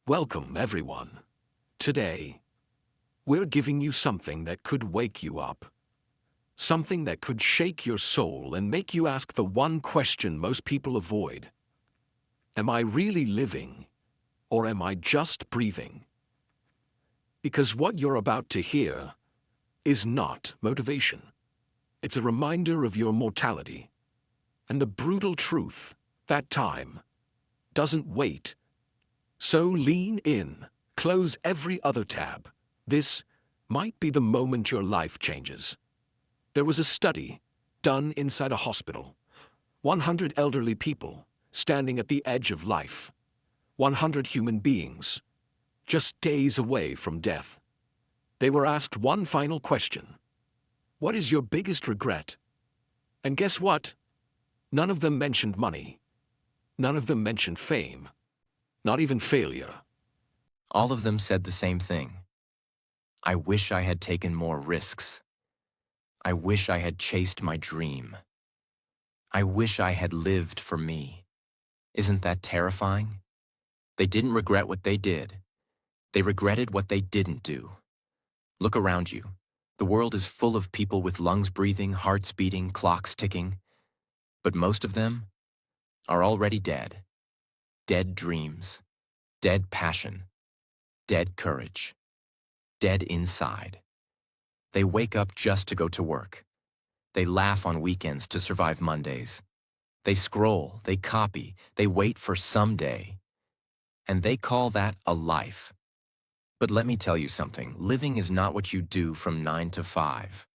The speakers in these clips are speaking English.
Welcome, everyone. Today, we're giving you something that could wake you up. Something that could shake your soul and make you ask the one question most people avoid. Am I really living, or am I just breathing? Because what you're about to hear is not motivation. It's a reminder of your mortality and the brutal truth that time doesn't wait. So lean in, close every other tab. This might be the moment your life changes. There was a study done inside a hospital. 100 elderly people standing at the edge of life. 100 human beings, just days away from death. They were asked one final question. What is your biggest regret? And guess what? None of them mentioned money. None of them mentioned fame. Not even failure. All of them said the same thing. I wish I had taken more risks. I wish I had chased my dream. I wish I had lived for me. Isn't that terrifying? They didn't regret what they did. They regretted what they didn't do. Look around you. The world is full of people with lungs breathing, hearts beating, clocks ticking. But most of them are already dead. Dead dreams, dead passion, dead courage, dead inside. They wake up just to go to work. They laugh on weekends to survive Mondays. They scroll, they copy, they wait for someday. And they call that a life. But let me tell you something, living is not what you do from 9 to 5.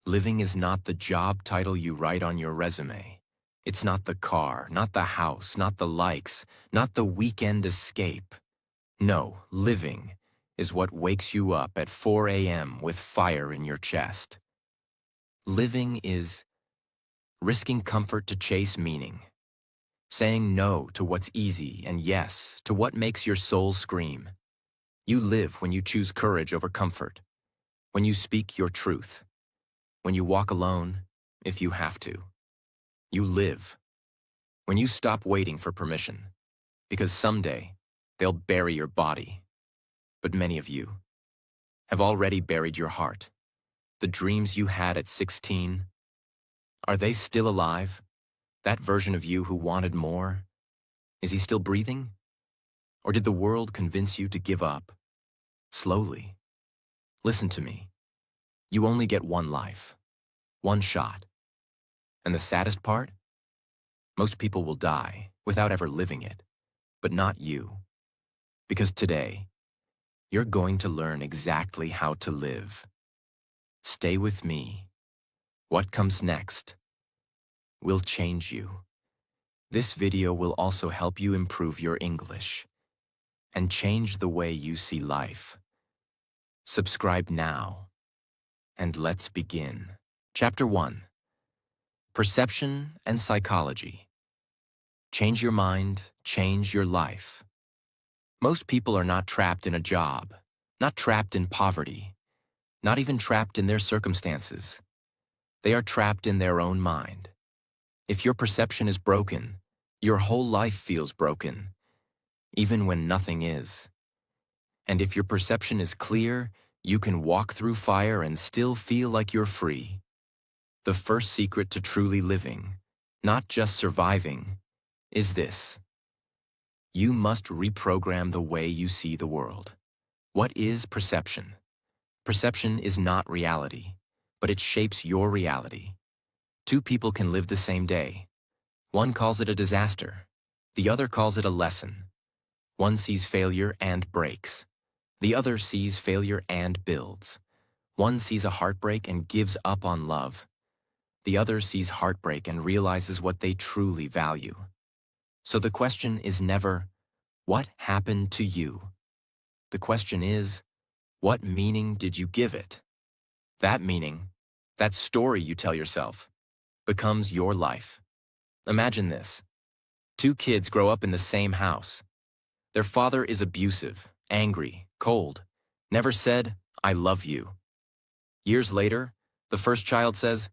Living is not the job title you write on your resume. It's not the car, not the house, not the likes, not the weekend escape. No, living is what wakes you up at 4 a.m. with fire in your chest. Living is risking comfort to chase meaning, saying no to what's easy and yes to what makes your soul scream. You live when you choose courage over comfort, when you speak your truth, when you walk alone if you have to. You live when you stop waiting for permission, because someday they'll bury your body. But many of you have already buried your heart. The dreams you had at 16, are they still alive? That version of you who wanted more, is he still breathing? Or did the world convince you to give up? Slowly. Listen to me. You only get one life, one shot. And the saddest part? Most people will die without ever living it, but not you. Because today, you're going to learn exactly how to live. Stay with me. What comes next will change you. This video will also help you improve your English and change the way you see life. Subscribe now, and let's begin. Chapter 1. Perception and Psychology. Change your mind, change your life. Most people are not trapped in a job, not trapped in poverty, not even trapped in their circumstances. They are trapped in their own mind. If your perception is broken, your whole life feels broken, even when nothing is. And if your perception is clear, you can walk through fire and still feel like you're free. The first secret to truly living, not just surviving, is this. You must reprogram the way you see the world. What is perception? Perception is not reality, but it shapes your reality. Two people can live the same day. One calls it a disaster. The other calls it a lesson. One sees failure and breaks. The other sees failure and builds. One sees a heartbreak and gives up on love. The other sees heartbreak and realizes what they truly value. So the question is never, what happened to you? The question is, what meaning did you give it? That meaning, that story you tell yourself, becomes your life. Imagine this. Two kids grow up in the same house. Their father is abusive, angry, cold, never said, I love you. Years later, the first child says,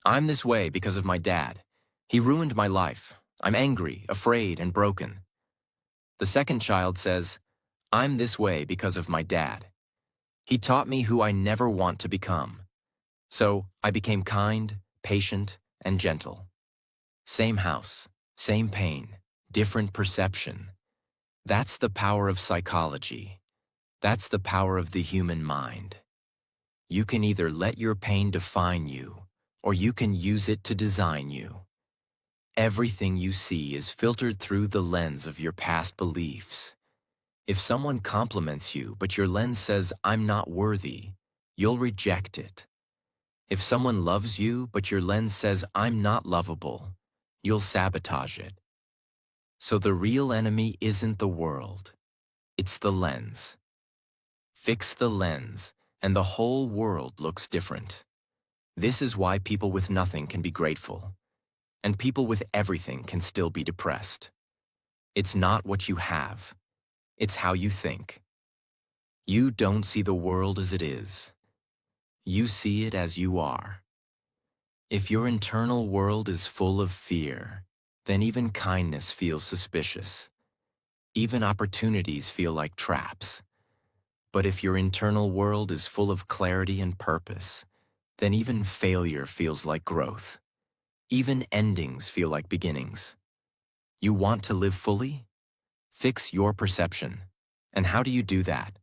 I'm this way because of my dad. He ruined my life. I'm angry, afraid, and broken. The second child says, I'm this way because of my dad. He taught me who I never want to become. So I became kind, patient, and gentle. Same house, same pain, different perception. That's the power of psychology. That's the power of the human mind. You can either let your pain define you, or you can use it to design you. Everything you see is filtered through the lens of your past beliefs. If someone compliments you, but your lens says, "I'm not worthy," you'll reject it. If someone loves you, but your lens says, "I'm not lovable," you'll sabotage it. So the real enemy isn't the world, it's the lens. Fix the lens, and the whole world looks different. This is why people with nothing can be grateful, and people with everything can still be depressed. It's not what you have, it's how you think. You don't see the world as it is. You see it as you are. If your internal world is full of fear, then even kindness feels suspicious. Even opportunities feel like traps. But if your internal world is full of clarity and purpose, then even failure feels like growth. Even endings feel like beginnings. You want to live fully? Fix your perception. And how do you do that?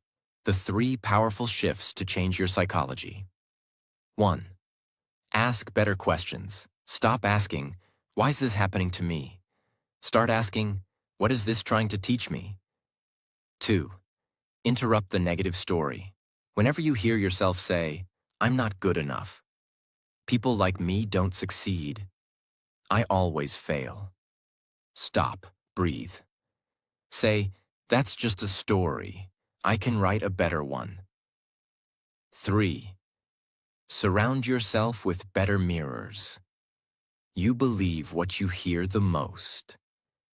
The 3 powerful shifts to change your psychology. 1. Ask better questions. Stop asking, "Why is this happening to me?" Start asking, "What is this trying to teach me?" 2. Interrupt the negative story. Whenever you hear yourself say, "I'm not good enough," "People like me don't succeed," "I always fail," stop, breathe. Say, "That's just a story. I can write a better one." 3. Surround yourself with better mirrors. You believe what you hear the most.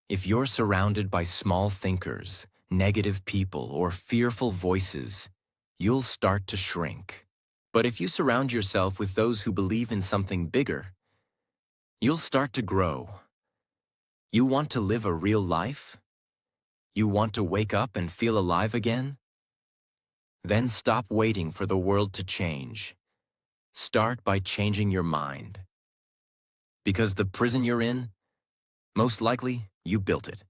If you're surrounded by small thinkers, negative people, or fearful voices, you'll start to shrink. But if you surround yourself with those who believe in something bigger, you'll start to grow. You want to live a real life? You want to wake up and feel alive again? Then stop waiting for the world to change. Start by changing your mind. Because the prison you're in, most likely, you built it.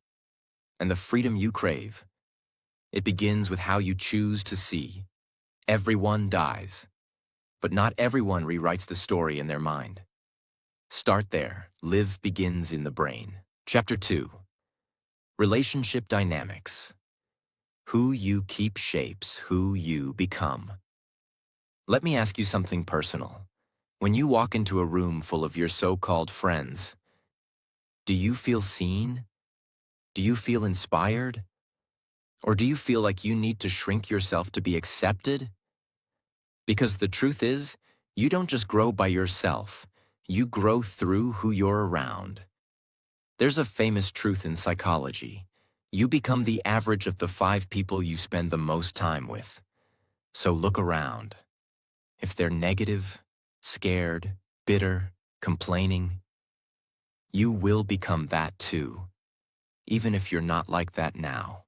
And the freedom you crave, it begins with how you choose to see. Everyone dies, but not everyone rewrites the story in their mind. Start there. Live begins in the brain. Chapter 2. Relationship Dynamics. Who you keep shapes who you become. Let me ask you something personal. When you walk into a room full of your so-called friends, do you feel seen? Do you feel inspired? Or do you feel like you need to shrink yourself to be accepted? Because the truth is, you don't just grow by yourself, you grow through who you're around. There's a famous truth in psychology. You become the average of the 5 people you spend the most time with. So look around. If they're negative, scared, bitter, complaining, you will become that too, even if you're not like that now.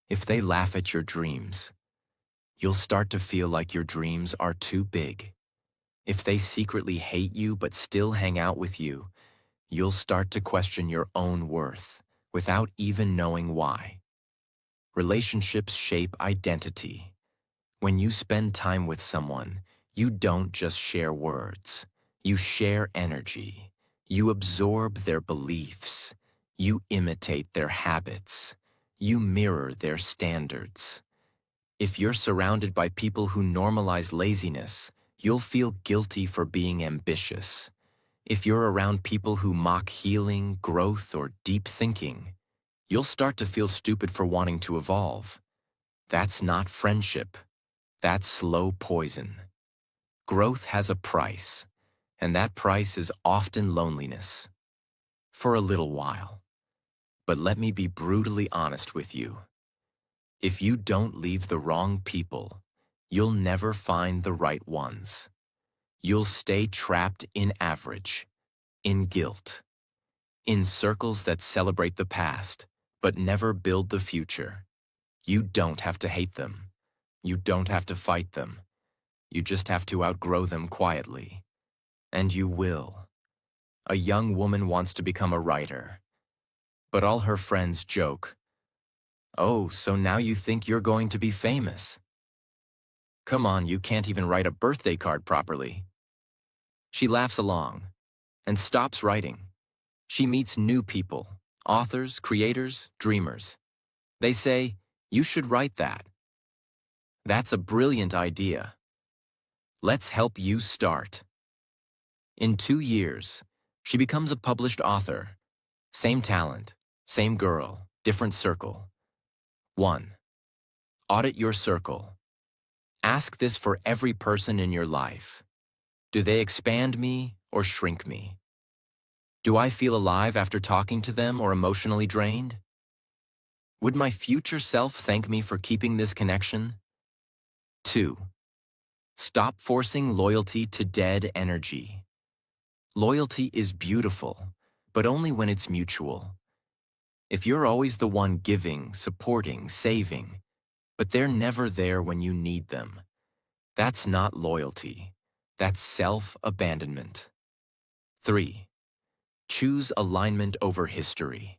If they laugh at your dreams, you'll start to feel like your dreams are too big. If they secretly hate you but still hang out with you, you'll start to question your own worth without even knowing why. Relationships shape identity. When you spend time with someone, you don't just share words. You share energy. You absorb their beliefs. You imitate their habits. You mirror their standards. If you're surrounded by people who normalize laziness, you'll feel guilty for being ambitious. If you're around people who mock healing, growth, or deep thinking, you'll start to feel stupid for wanting to evolve. That's not friendship. That's slow poison. Growth has a price, and that price is often loneliness. For a little while. But let me be brutally honest with you. If you don't leave the wrong people, you'll never find the right ones. You'll stay trapped in average, in guilt, in circles that celebrate the past, but never build the future. You don't have to hate them. You don't have to fight them. You just have to outgrow them quietly. And you will. A young woman wants to become a writer, but all her friends joke, "Oh, so now you think you're going to be famous? Come on, you can't even write a birthday card properly." She laughs along and stops writing. She meets new people, authors, creators, dreamers. They say, "You should write that. That's a brilliant idea. Let's help you start." In 2 years, she becomes a published author. Same talent, same girl, different circle. 1. Audit your circle. Ask this for every person in your life. Do they expand me or shrink me? Do I feel alive after talking to them or emotionally drained? Would my future self thank me for keeping this connection? 2. Stop forcing loyalty to dead energy. Loyalty is beautiful, but only when it's mutual. If you're always the one giving, supporting, saving, but they're never there when you need them, that's not loyalty. That's self-abandonment. 3. Choose alignment over history.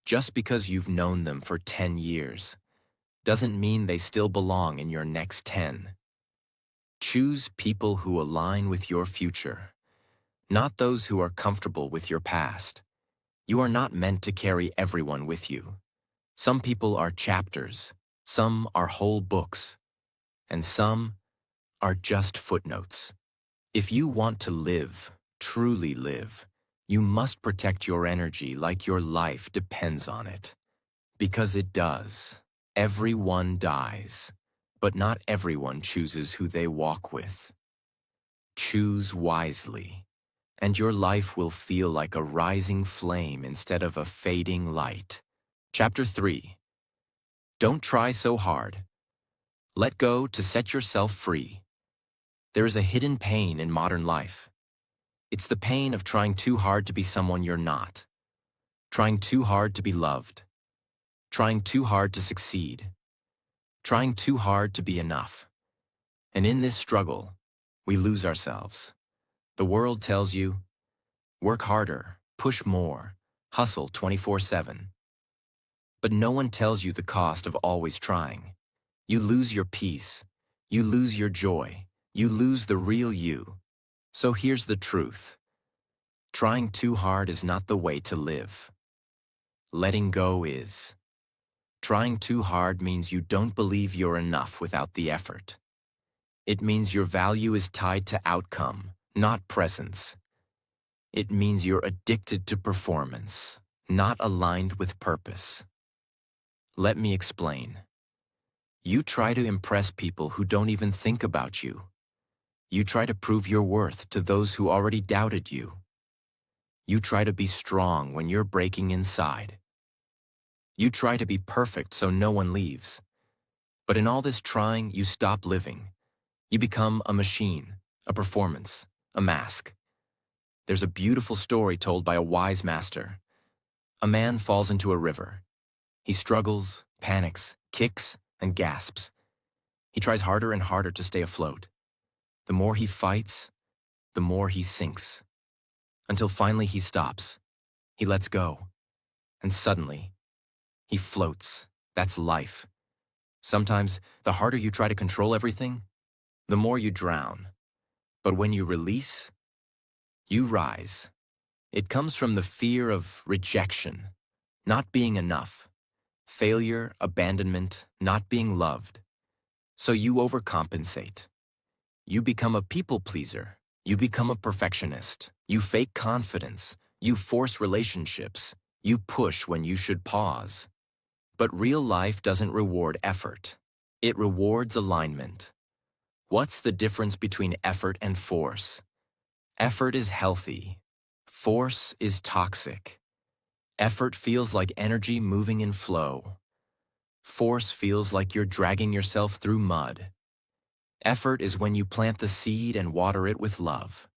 Just because you've known them for 10 years doesn't mean they still belong in your next 10. Choose people who align with your future, not those who are comfortable with your past. You are not meant to carry everyone with you. Some people are chapters, some are whole books, and some are just footnotes. If you want to live, truly live, you must protect your energy like your life depends on it. Because it does. Everyone dies, but not everyone chooses who they walk with. Choose wisely, and your life will feel like a rising flame instead of a fading light. Chapter 3. Don't try so hard. Let go to set yourself free. There is a hidden pain in modern life. It's the pain of trying too hard to be someone you're not, trying too hard to be loved, trying too hard to succeed, trying too hard to be enough. And in this struggle, we lose ourselves. The world tells you, work harder, push more, hustle 24/7. But no one tells you the cost of always trying. You lose your peace, you lose your joy, you lose the real you. So here's the truth. Trying too hard is not the way to live. Letting go is. Trying too hard means you don't believe you're enough without the effort. It means your value is tied to outcome, not presence. It means you're addicted to performance, not aligned with purpose. Let me explain. You try to impress people who don't even think about you. You try to prove your worth to those who already doubted you. You try to be strong when you're breaking inside. You try to be perfect so no one leaves. But in all this trying, you stop living. You become a machine, a performance, a mask. There's a beautiful story told by a wise master. A man falls into a river. He struggles, panics, kicks, and gasps. He tries harder and harder to stay afloat. The more he fights, the more he sinks. Until finally he stops. He lets go. And suddenly, he floats. That's life. Sometimes, the harder you try to control everything, the more you drown. But when you release, you rise. It comes from the fear of rejection, not being enough, failure, abandonment, not being loved. So you overcompensate. You become a people pleaser. You become a perfectionist. You fake confidence. You force relationships. You push when you should pause. But real life doesn't reward effort. It rewards alignment. What's the difference between effort and force? Effort is healthy. Force is toxic. Effort feels like energy moving in flow. Force feels like you're dragging yourself through mud. Effort is when you plant the seed and water it with love.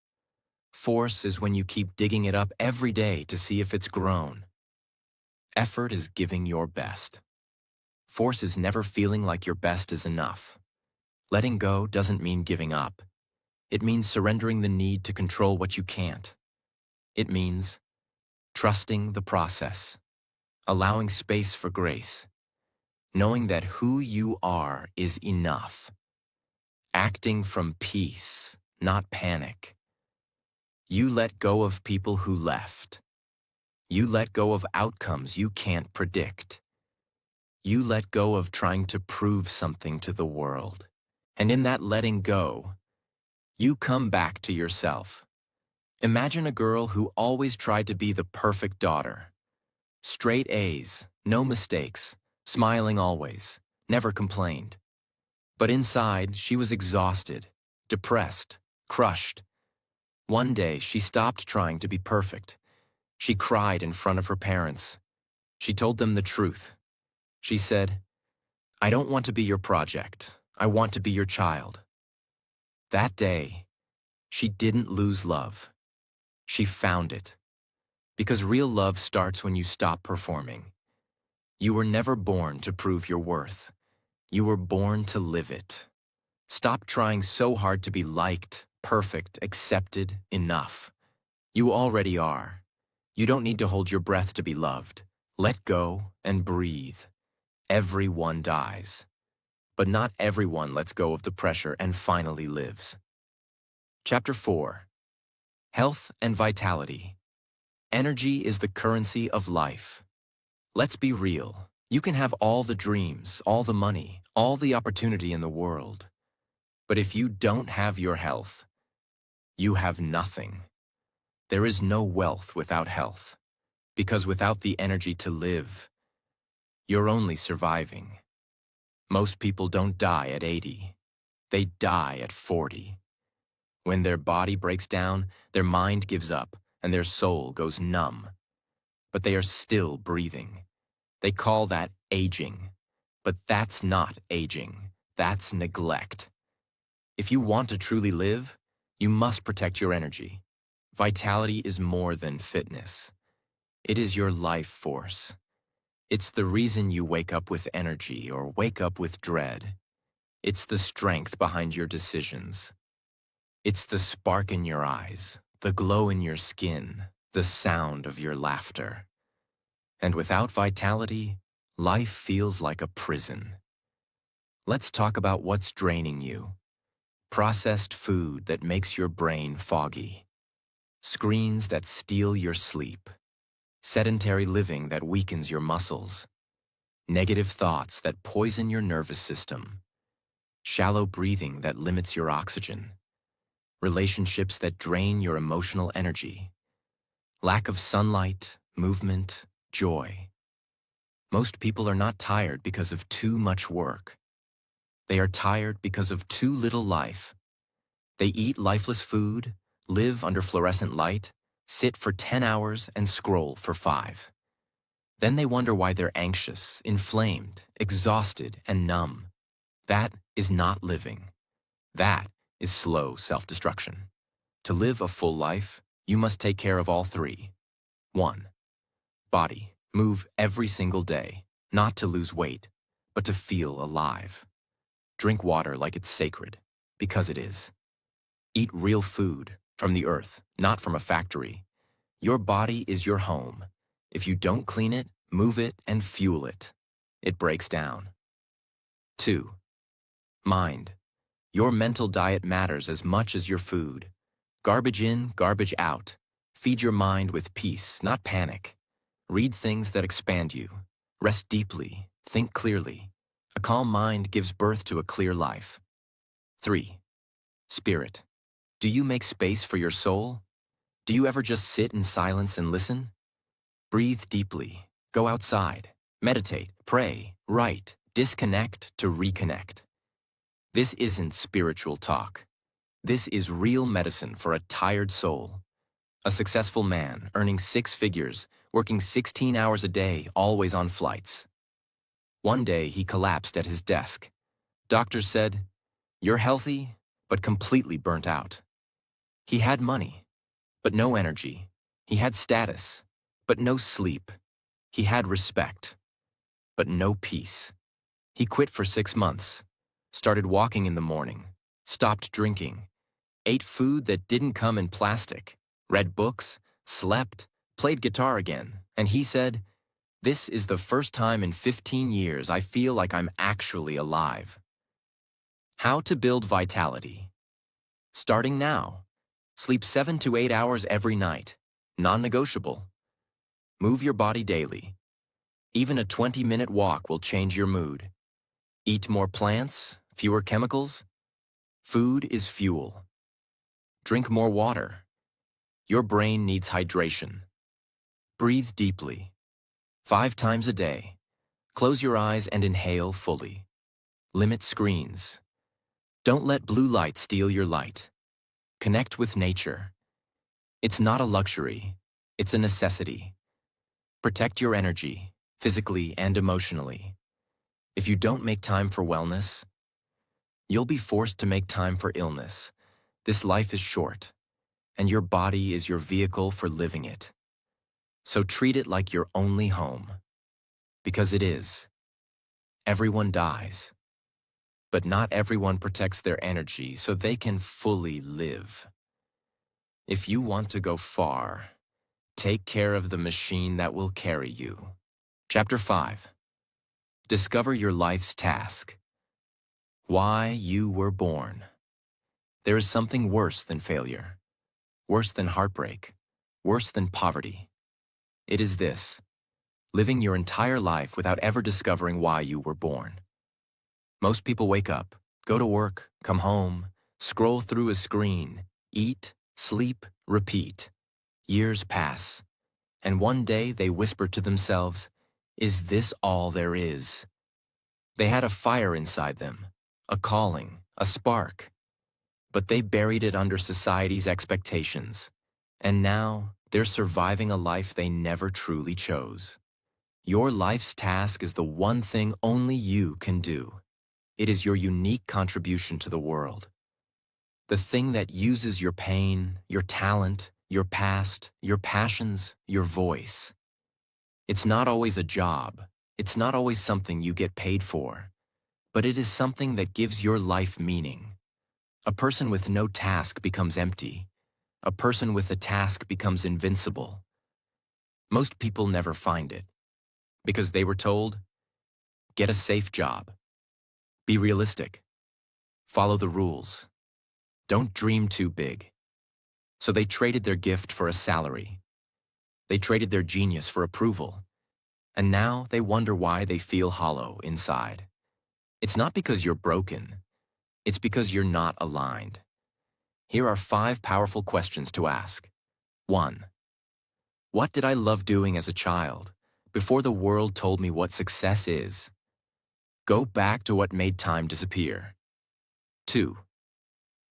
Force is when you keep digging it up every day to see if it's grown. Effort is giving your best. Force is never feeling like your best is enough. Letting go doesn't mean giving up. It means surrendering the need to control what you can't. It means trusting the process, allowing space for grace, knowing that who you are is enough, acting from peace, not panic. You let go of people who left. You let go of outcomes you can't predict. You let go of trying to prove something to the world. And in that letting go, you come back to yourself. Imagine a girl who always tried to be the perfect daughter. Straight A's, no mistakes, smiling always, never complained. But inside, she was exhausted, depressed, crushed. One day, she stopped trying to be perfect. She cried in front of her parents. She told them the truth. She said, "I don't want to be your project. I want to be your child." That day, she didn't lose love. She found it. Because real love starts when you stop performing. You were never born to prove your worth. You were born to live it. Stop trying so hard to be liked, perfect, accepted, enough. You already are. You don't need to hold your breath to be loved. Let go and breathe. Everyone dies. But not everyone lets go of the pressure and finally lives. Chapter 4. Health and Vitality. Energy is the currency of life. Let's be real. You can have all the dreams, all the money, all the opportunity in the world. But if you don't have your health, you have nothing. There is no wealth without health. Because without the energy to live, you're only surviving. Most people don't die at 80. They die at 40. When their body breaks down, their mind gives up, and their soul goes numb. But they are still breathing. They call that aging. But that's not aging. That's neglect. If you want to truly live, you must protect your energy. Vitality is more than fitness. It is your life force. It's the reason you wake up with energy or wake up with dread. It's the strength behind your decisions. It's the spark in your eyes, the glow in your skin, the sound of your laughter. And without vitality, life feels like a prison. Let's talk about what's draining you. Processed food that makes your brain foggy. Screens that steal your sleep. Sedentary living that weakens your muscles. Negative thoughts that poison your nervous system. Shallow breathing that limits your oxygen. Relationships that drain your emotional energy. Lack of sunlight, movement, joy. Most people are not tired because of too much work. They are tired because of too little life. They eat lifeless food, live under fluorescent light, sit for 10 hours and scroll for 5. Then they wonder why they're anxious, inflamed, exhausted, and numb. That is not living. That is slow self-destruction. To live a full life, you must take care of all 3. 1. Body. Move every single day, not to lose weight, but to feel alive. Drink water like it's sacred, because it is. Eat real food from the earth, not from a factory. Your body is your home. If you don't clean it, move it, and fuel it, it breaks down. 2. Mind. Your mental diet matters as much as your food. Garbage in, garbage out. Feed your mind with peace, not panic. Read things that expand you. Rest deeply. Think clearly. A calm mind gives birth to a clear life. 3. Spirit. Do you make space for your soul? Do you ever just sit in silence and listen? Breathe deeply. Go outside. Meditate. Pray. Write. Disconnect to reconnect. This isn't spiritual talk. This is real medicine for a tired soul. A successful man, earning 6 figures, working 16 hours a day, always on flights. One day, he collapsed at his desk. Doctors said, "You're healthy, but completely burnt out." He had money, but no energy. He had status, but no sleep. He had respect, but no peace. He quit for 6 months, started walking in the morning, stopped drinking, ate food that didn't come in plastic, read books, slept, played guitar again, and he said, "This is the first time in 15 years I feel like I'm actually alive." How to build vitality. Starting now. Sleep 7 to 8 hours every night. Non-negotiable. Move your body daily. Even a 20-minute walk will change your mood. Eat more plants, fewer chemicals. Food is fuel. Drink more water. Your brain needs hydration. Breathe deeply. 5 times a day. Close your eyes and inhale fully. Limit screens. Don't let blue light steal your light. Connect with nature. It's not a luxury, it's a necessity. Protect your energy, physically and emotionally. If you don't make time for wellness, you'll be forced to make time for illness. This life is short, and your body is your vehicle for living it. So treat it like your only home, because it is. Everyone dies, but not everyone protects their energy so they can fully live. If you want to go far, take care of the machine that will carry you. Chapter 5. Discover your life's task. Why you were born. There is something worse than failure, worse than heartbreak, worse than poverty. It is this: living your entire life without ever discovering why you were born. Most people wake up, go to work, come home, scroll through a screen, eat, sleep, repeat. Years pass, and one day they whisper to themselves, "Is this all there is?" They had a fire inside them, a calling, a spark, but they buried it under society's expectations. And now they're surviving a life they never truly chose. Your life's task is the one thing only you can do. It is your unique contribution to the world. The thing that uses your pain, your talent, your past, your passions, your voice. It's not always a job. It's not always something you get paid for. But it is something that gives your life meaning. A person with no task becomes empty. A person with a task becomes invincible. Most people never find it, because they were told, get a safe job. Be realistic. Follow the rules. Don't dream too big. So they traded their gift for a salary. They traded their genius for approval. And now they wonder why they feel hollow inside. It's not because you're broken. It's because you're not aligned. Here are 5 powerful questions to ask. 1. What did I love doing as a child, before the world told me what success is? Go back to what made time disappear. 2.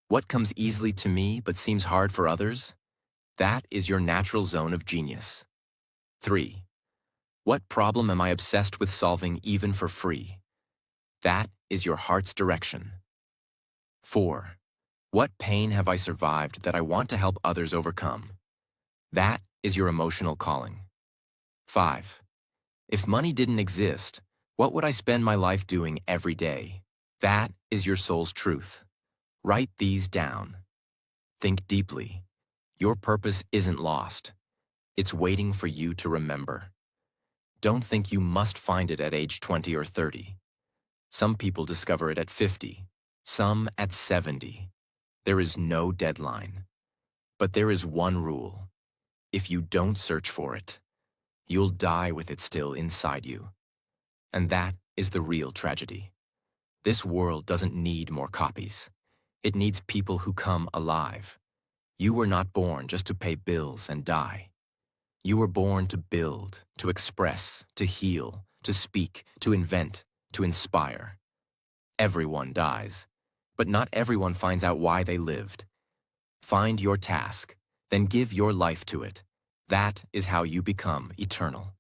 What comes easily to me but seems hard for others? That is your natural zone of genius. 3. What problem am I obsessed with solving even for free? That is your heart's direction. 4. What pain have I survived that I want to help others overcome? That is your emotional calling. 5. If money didn't exist, what would I spend my life doing every day? That is your soul's truth. Write these down. Think deeply. Your purpose isn't lost. It's waiting for you to remember. Don't think you must find it at age 20 or 30. Some people discover it at 50, some at 70. There is no deadline. But there is one rule. If you don't search for it, you'll die with it still inside you. And that is the real tragedy. This world doesn't need more copies. It needs people who come alive. You were not born just to pay bills and die. You were born to build, to express, to heal, to speak, to invent, to inspire. Everyone dies, but not everyone finds out why they lived. Find your task, then give your life to it. That is how you become eternal.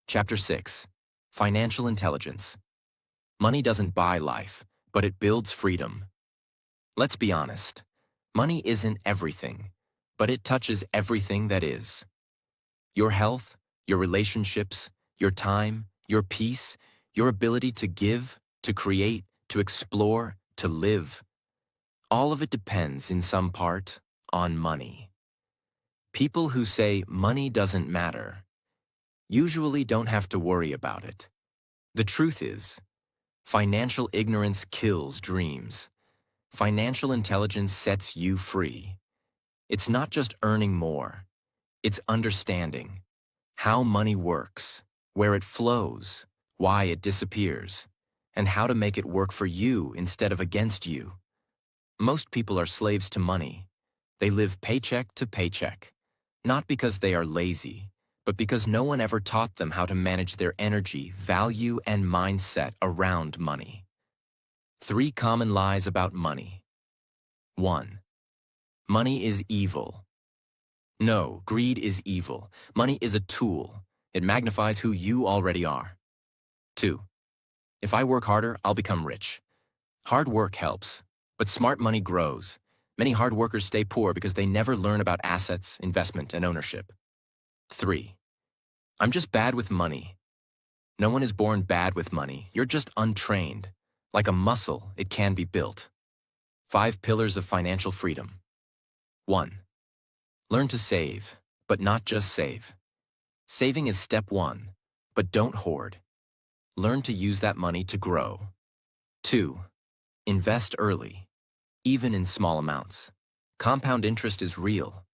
Chapter 6. Financial Intelligence. Money doesn't buy life, but it builds freedom. Let's be honest. Money isn't everything, but it touches everything that is. Your health, your relationships, your time, your peace, your ability to give, to create, to explore, to live. All of it depends, in some part, on money. People who say money doesn't matter usually don't have to worry about it. The truth is, financial ignorance kills dreams. Financial intelligence sets you free. It's not just earning more, it's understanding how money works, where it flows, why it disappears, and how to make it work for you instead of against you. Most people are slaves to money. They live paycheck to paycheck, not because they are lazy, but because no one ever taught them how to manage their energy, value, and mindset around money. 3 common lies about money. 1. Money is evil. No, greed is evil. Money is a tool. It magnifies who you already are. 2. If I work harder, I'll become rich. Hard work helps, but smart money grows. Many hard workers stay poor because they never learn about assets, investment, and ownership. 3. I'm just bad with money. No one is born bad with money. You're just untrained. Like a muscle, it can be built. 5 pillars of financial freedom. 1. Learn to save, but not just save. Saving is step 1, but don't hoard. Learn to use that money to grow. 2. Invest early, even in small amounts. Compound interest is real.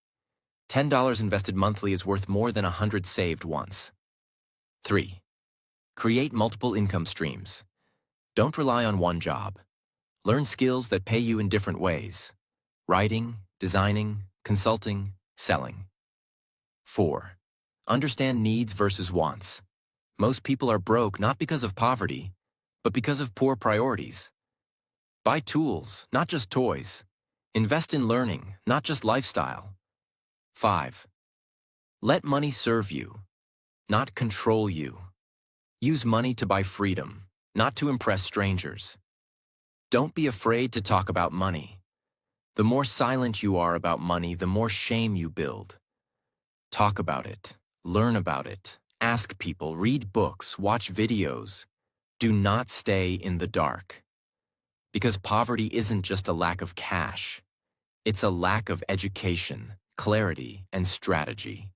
$10 invested monthly is worth more than 100 saved once. 3. Create multiple income streams. Don't rely on one job. Learn skills that pay you in different ways. Writing, designing, consulting, selling. 4. Understand needs versus wants. Most people are broke not because of poverty, but because of poor priorities. Buy tools, not just toys. Invest in learning, not just lifestyle. 5. Let money serve you, not control you. Use money to buy freedom, not to impress strangers. Don't be afraid to talk about money. The more silent you are about money, the more shame you build. Talk about it, learn about it, ask people, read books, watch videos. Do not stay in the dark. Because poverty isn't just a lack of cash. It's a lack of education, clarity, and strategy.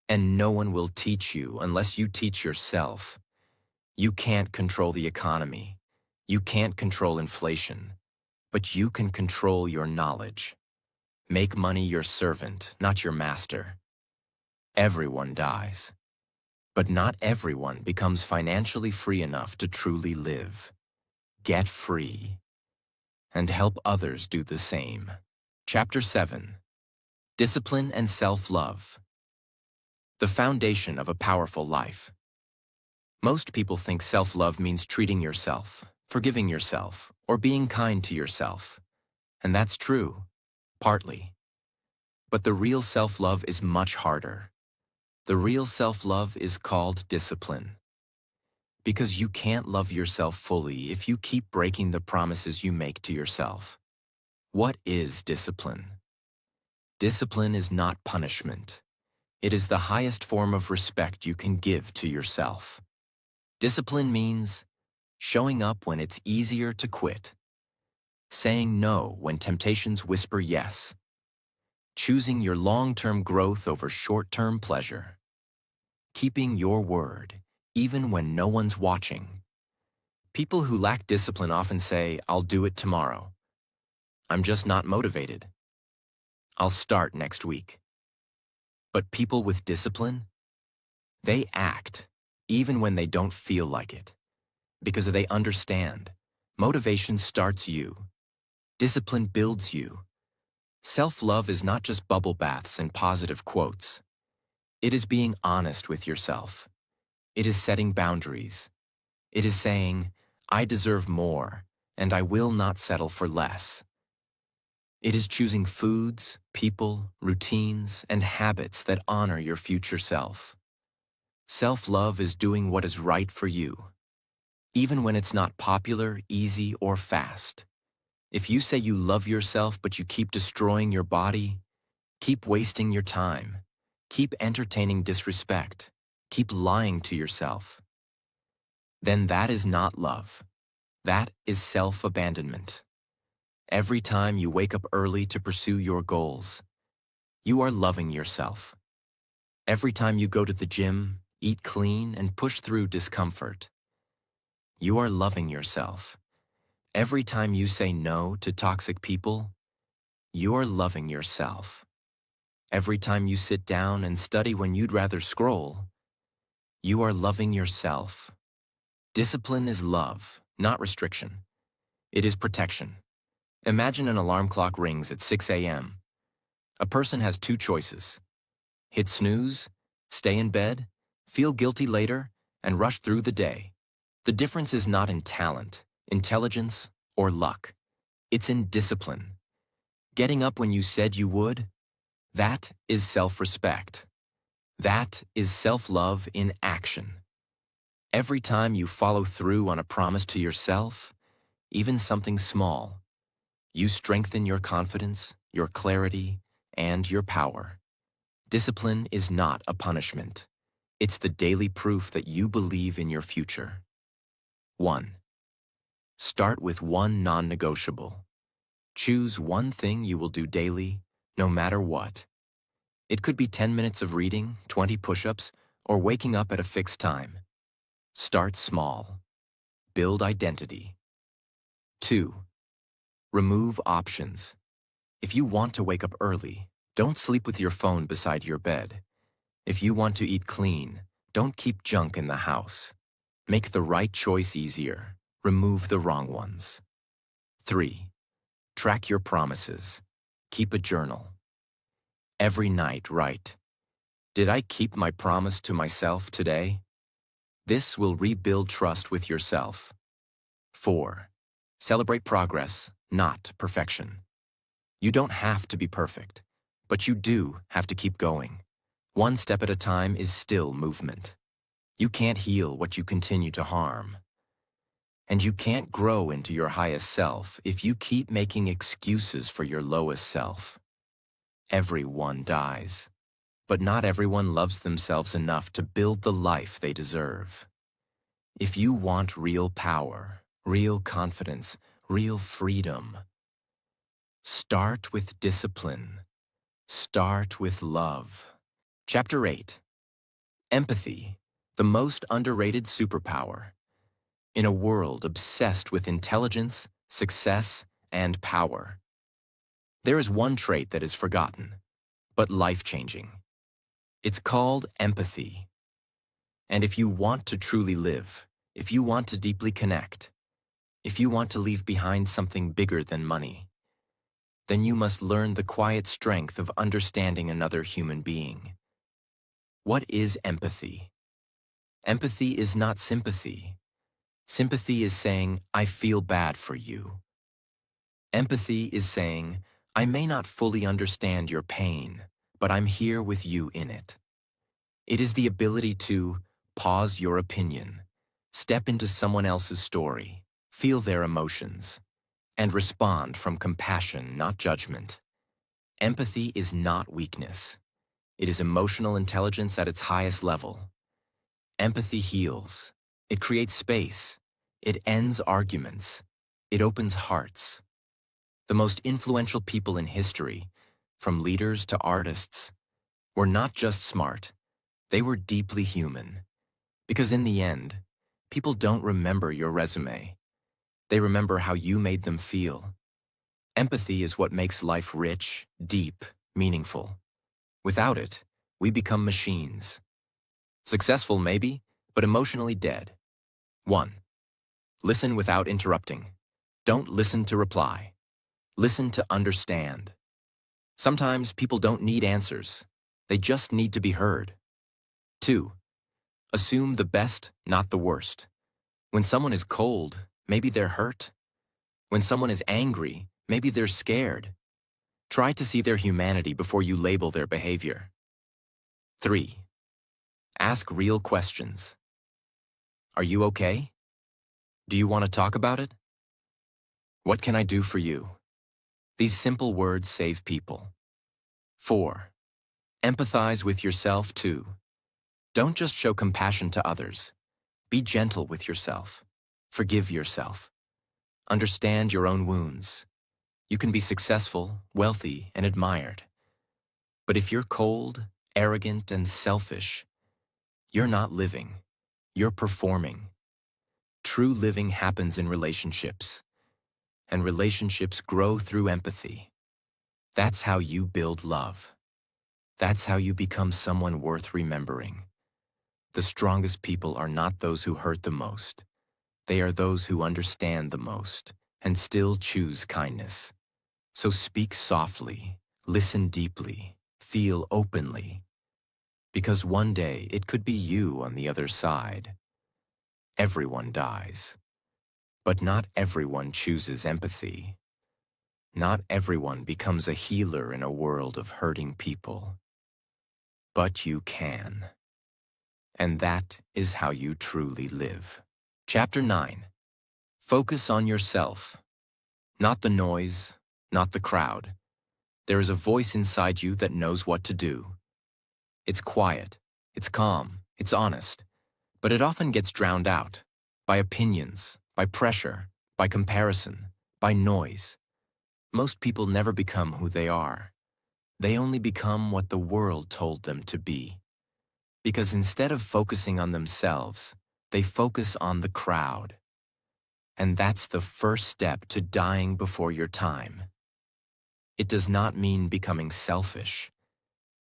And no one will teach you unless you teach yourself. You can't control the economy. You can't control inflation. But you can control your knowledge. Make money your servant, not your master. Everyone dies. But not everyone becomes financially free enough to truly live. Get free. And help others do the same. Chapter 7. Discipline and Self-Love. The foundation of a powerful life. Most people think self-love means treating yourself, forgiving yourself, or being kind to yourself. And that's true, partly. But the real self-love is much harder. The real self-love is called discipline. Because you can't love yourself fully if you keep breaking the promises you make to yourself. What is discipline? Discipline is not punishment. It is the highest form of respect you can give to yourself. Discipline means showing up when it's easier to quit, saying no when temptations whisper yes, choosing your long-term growth over short-term pleasure, keeping your word even when no one's watching. People who lack discipline often say, "I'll do it tomorrow. I'm just not motivated. I'll start next week." But people with discipline, they act even when they don't feel like it, because they understand. Motivation starts you. Discipline builds you. Self-love is not just bubble baths and positive quotes. It is being honest with yourself. It is setting boundaries. It is saying, "I deserve more, and I will not settle for less." It is choosing foods, people, routines, and habits that honor your future self. Self-love is doing what is right for you, even when it's not popular, easy, or fast. If you say you love yourself but you keep destroying your body, keep wasting your time, keep entertaining disrespect, keep lying to yourself, then that is not love. That is self-abandonment. Every time you wake up early to pursue your goals, you are loving yourself. Every time you go to the gym, eat clean, and push through discomfort, you are loving yourself. Every time you say no to toxic people, you are loving yourself. Every time you sit down and study when you'd rather scroll, you are loving yourself. Discipline is love, not restriction. It is protection. Imagine an alarm clock rings at 6 a.m. A person has two choices: hit snooze, stay in bed, feel guilty later, and rush through the day. The difference is not in talent, intelligence, or luck. It's in discipline. Getting up when you said you would, that is self-respect. That is self-love in action. Every time you follow through on a promise to yourself, even something small, you strengthen your confidence, your clarity, and your power. Discipline is not a punishment. It's the daily proof that you believe in your future. 1. Start with one non-negotiable. Choose one thing you will do daily, no matter what. It could be 10 minutes of reading, 20 push-ups, or waking up at a fixed time. Start small. Build identity. 2. Remove options. If you want to wake up early, don't sleep with your phone beside your bed. If you want to eat clean, don't keep junk in the house. Make the right choice easier. Remove the wrong ones. 3. Track your promises. Keep a journal. Every night, write, "Did I keep my promise to myself today?" This will rebuild trust with yourself. 4. Celebrate progress, not perfection. You don't have to be perfect, but you do have to keep going. One step at a time is still movement. You can't heal what you continue to harm. And you can't grow into your highest self if you keep making excuses for your lowest self. Everyone dies, but not everyone loves themselves enough to build the life they deserve. If you want real power, real confidence, real freedom, start with discipline. Start with love. Chapter 8. Empathy, the most underrated superpower. In a world obsessed with intelligence, success, and power, there is one trait that is forgotten, but life-changing. It's called empathy. And if you want to truly live, if you want to deeply connect, if you want to leave behind something bigger than money, then you must learn the quiet strength of understanding another human being. What is empathy? Empathy is not sympathy. Sympathy is saying, "I feel bad for you." Empathy is saying, "I may not fully understand your pain, but I'm here with you in it." It is the ability to pause your opinion, step into someone else's story, feel their emotions, and respond from compassion, not judgment. Empathy is not weakness. It is emotional intelligence at its highest level. Empathy heals. It creates space. It ends arguments. It opens hearts. The most influential people in history, from leaders to artists, were not just smart. They were deeply human. Because in the end, people don't remember your resume. They remember how you made them feel. Empathy is what makes life rich, deep, meaningful. Without it, we become machines. Successful maybe, but emotionally dead. 1. Listen without interrupting. Don't listen to reply. Listen to understand. Sometimes people don't need answers. They just need to be heard. 2. Assume the best, not the worst. When someone is cold, maybe they're hurt. When someone is angry, maybe they're scared. Try to see their humanity before you label their behavior. 3. Ask real questions. Are you okay? Do you want to talk about it? What can I do for you? These simple words save people. 4. Empathize with yourself too. Don't just show compassion to others. Be gentle with yourself. Forgive yourself. Understand your own wounds. You can be successful, wealthy, and admired. But if you're cold, arrogant, and selfish, you're not living. You're performing. True living happens in relationships, and relationships grow through empathy. That's how you build love. That's how you become someone worth remembering. The strongest people are not those who hurt the most. They are those who understand the most and still choose kindness. So speak softly, listen deeply, feel openly, because one day it could be you on the other side. Everyone dies, but not everyone chooses empathy. Not everyone becomes a healer in a world of hurting people. But you can. And that is how you truly live. Chapter 9. Focus on yourself. Not the noise, not the crowd. There is a voice inside you that knows what to do. It's quiet, it's calm, it's honest, but it often gets drowned out by opinions, by pressure, by comparison, by noise. Most people never become who they are. They only become what the world told them to be. Because instead of focusing on themselves, they focus on the crowd. And that's the first step to dying before your time. It does not mean becoming selfish.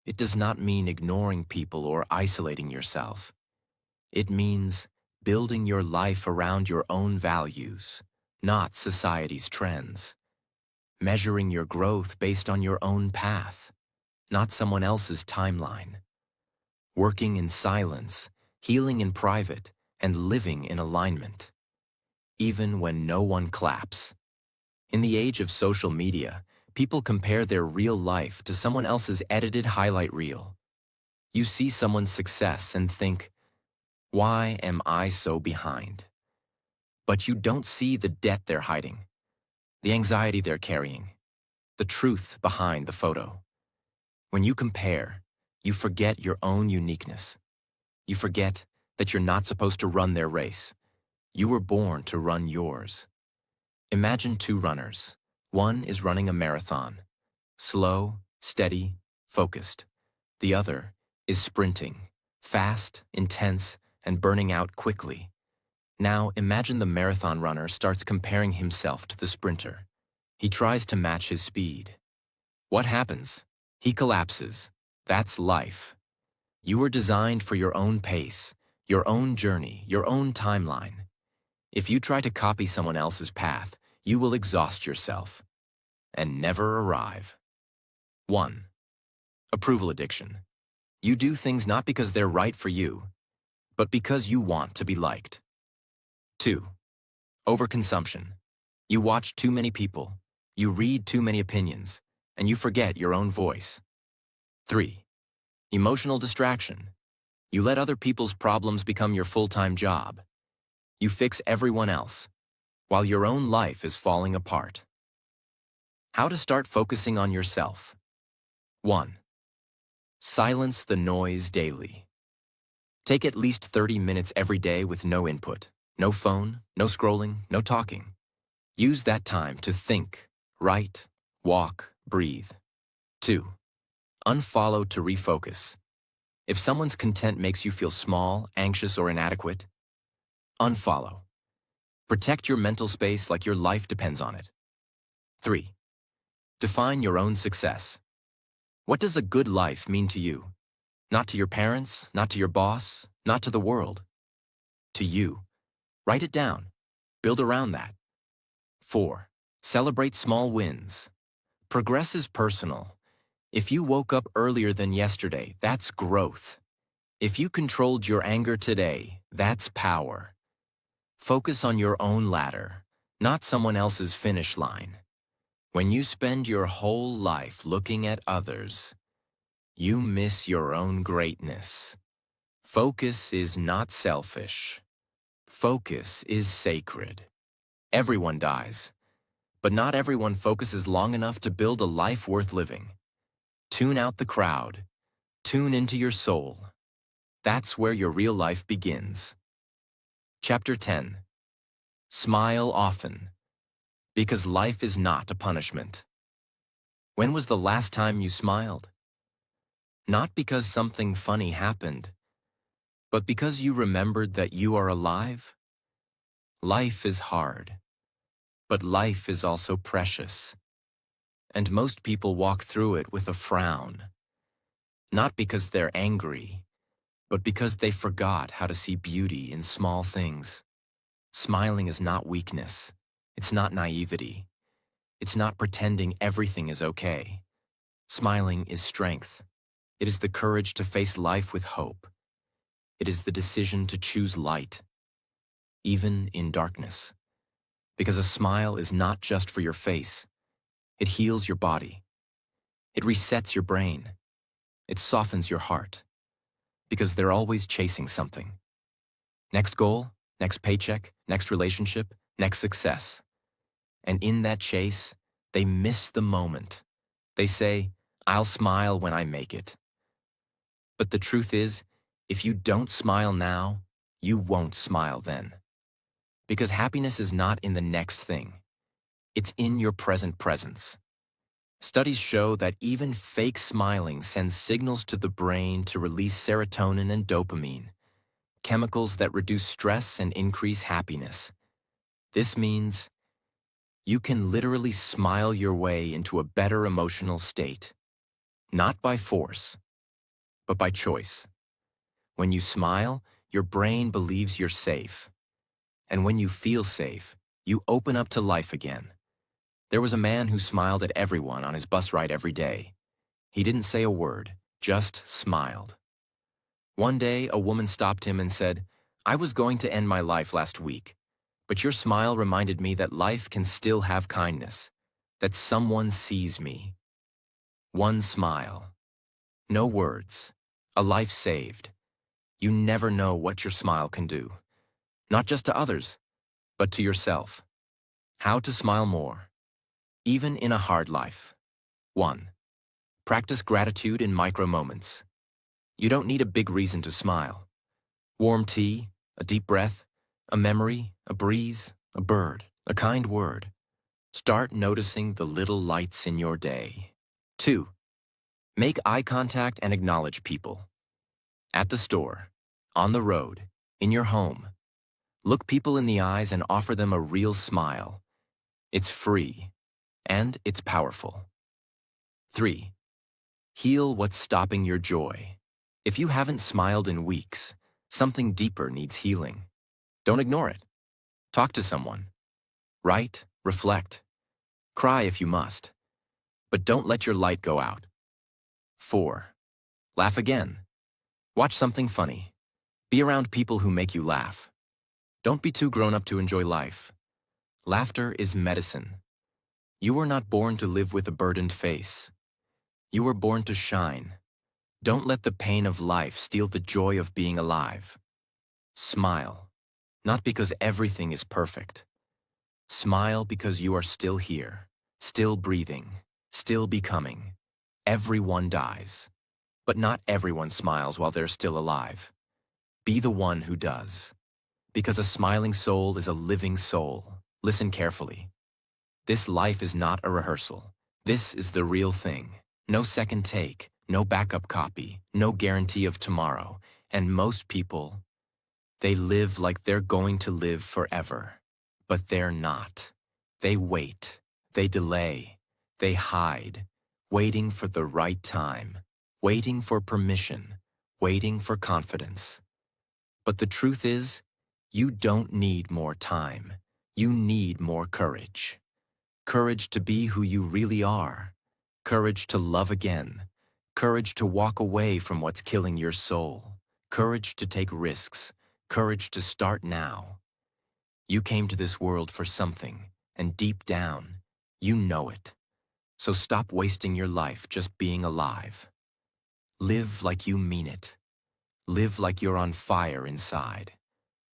It does not mean ignoring people or isolating yourself. It means building your life around your own values, not society's trends. Measuring your growth based on your own path, not someone else's timeline. Working in silence, healing in private, and living in alignment. Even when no one claps. In the age of social media, people compare their real life to someone else's edited highlight reel. You see someone's success and think, why am I so behind? But you don't see the debt they're hiding, the anxiety they're carrying, the truth behind the photo. When you compare, you forget your own uniqueness. You forget that you're not supposed to run their race. You were born to run yours. Imagine two runners. One is running a marathon. Slow, steady, focused. The other is sprinting, fast, intense, and burning out quickly. Now imagine the marathon runner starts comparing himself to the sprinter. He tries to match his speed. What happens? He collapses. That's life. You were designed for your own pace, your own journey, your own timeline. If you try to copy someone else's path, you will exhaust yourself and never arrive. 1. Approval addiction. You do things not because they're right for you, but because you want to be liked. 2. Overconsumption. You watch too many people, you read too many opinions, and you forget your own voice. 3. Emotional distraction. You let other people's problems become your full-time job. You fix everyone else, while your own life is falling apart. How to start focusing on yourself. 1. Silence the noise daily. Take at least 30 minutes every day with no input, no phone, no scrolling, no talking. Use that time to think, write, walk, breathe. 2. Unfollow to refocus. If someone's content makes you feel small, anxious, or inadequate, unfollow. Protect your mental space like your life depends on it. 3. Define your own success. What does a good life mean to you? Not to your parents, not to your boss, not to the world. To you. Write it down. Build around that. 4. Celebrate small wins. Progress is personal. If you woke up earlier than yesterday, that's growth. If you controlled your anger today, that's power. Focus on your own ladder, not someone else's finish line. When you spend your whole life looking at others, you miss your own greatness. Focus is not selfish. Focus is sacred. Everyone dies, but not everyone focuses long enough to build a life worth living. Tune out the crowd. Tune into your soul. That's where your real life begins. Chapter 10. Smile often, because life is not a punishment. When was the last time you smiled? Not because something funny happened, but because you remembered that you are alive? Life is hard, but life is also precious. And most people walk through it with a frown, not because they're angry, but because they forgot how to see beauty in small things. Smiling is not weakness. It's not naivety. It's not pretending everything is okay. Smiling is strength. It is the courage to face life with hope. It is the decision to choose light, even in darkness. Because a smile is not just for your face. It heals your body. It resets your brain. It softens your heart. Because they're always chasing something. Next goal, next paycheck, next relationship, next success. And in that chase, they miss the moment. They say, "I'll smile when I make it." But the truth is, if you don't smile now, you won't smile then. Because happiness is not in the next thing. It's in your present presence. Studies show that even fake smiling sends signals to the brain to release serotonin and dopamine, chemicals that reduce stress and increase happiness. This means you can literally smile your way into a better emotional state, not by force, but by choice. When you smile, your brain believes you're safe. And when you feel safe, you open up to life again. There was a man who smiled at everyone on his bus ride every day. He didn't say a word, just smiled. One day, a woman stopped him and said, "I was going to end my life last week, but your smile reminded me that life can still have kindness, that someone sees me." One smile. No words. A life saved. You never know what your smile can do. Not just to others, but to yourself. How to smile more, even in a hard life. 1. Practice gratitude in micro moments. You don't need a big reason to smile. Warm tea, a deep breath, a memory, a breeze, a bird, a kind word. Start noticing the little lights in your day. 2. Make eye contact and acknowledge people. At the store, on the road, in your home. Look people in the eyes and offer them a real smile. It's free, and it's powerful. 3. Heal what's stopping your joy. If you haven't smiled in weeks, something deeper needs healing. Don't ignore it. Talk to someone. Write, reflect. Cry if you must. But don't let your light go out. 4. Laugh again. Watch something funny. Be around people who make you laugh. Don't be too grown up to enjoy life. Laughter is medicine. You were not born to live with a burdened face. You were born to shine. Don't let the pain of life steal the joy of being alive. Smile, not because everything is perfect. Smile because you are still here, still breathing, still becoming. Everyone dies, but not everyone smiles while they're still alive. Be the one who does. Because a smiling soul is a living soul. Listen carefully. This life is not a rehearsal. This is the real thing. No second take, no backup copy, no guarantee of tomorrow. And most people, they live like they're going to live forever. But they're not. They wait. They delay. They hide. Waiting for the right time. Waiting for permission. Waiting for confidence. But the truth is, you don't need more time. You need more courage. Courage to be who you really are. Courage to love again. Courage to walk away from what's killing your soul. Courage to take risks. Courage to start now. You came to this world for something, and deep down, you know it. So stop wasting your life just being alive. Live like you mean it. Live like you're on fire inside.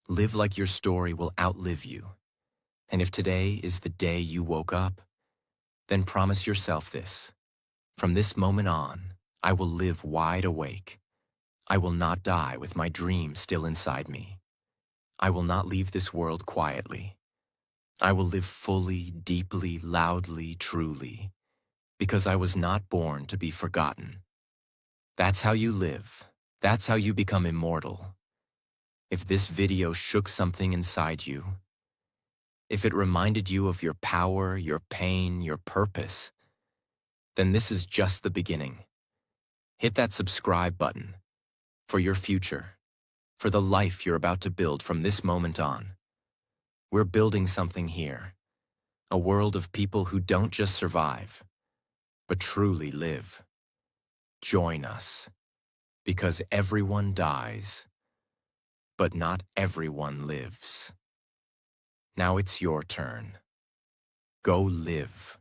Live like your story will outlive you. And if today is the day you woke up, then promise yourself this. From this moment on, I will live wide awake. I will not die with my dream still inside me. I will not leave this world quietly. I will live fully, deeply, loudly, truly, because I was not born to be forgotten. That's how you live. That's how you become immortal. If this video shook something inside you, if it reminded you of your power, your pain, your purpose, then this is just the beginning. Hit that subscribe button for your future, for the life you're about to build from this moment on. We're building something here, a world of people who don't just survive, but truly live. Join us, because everyone dies, but not everyone lives. Now it's your turn. Go live.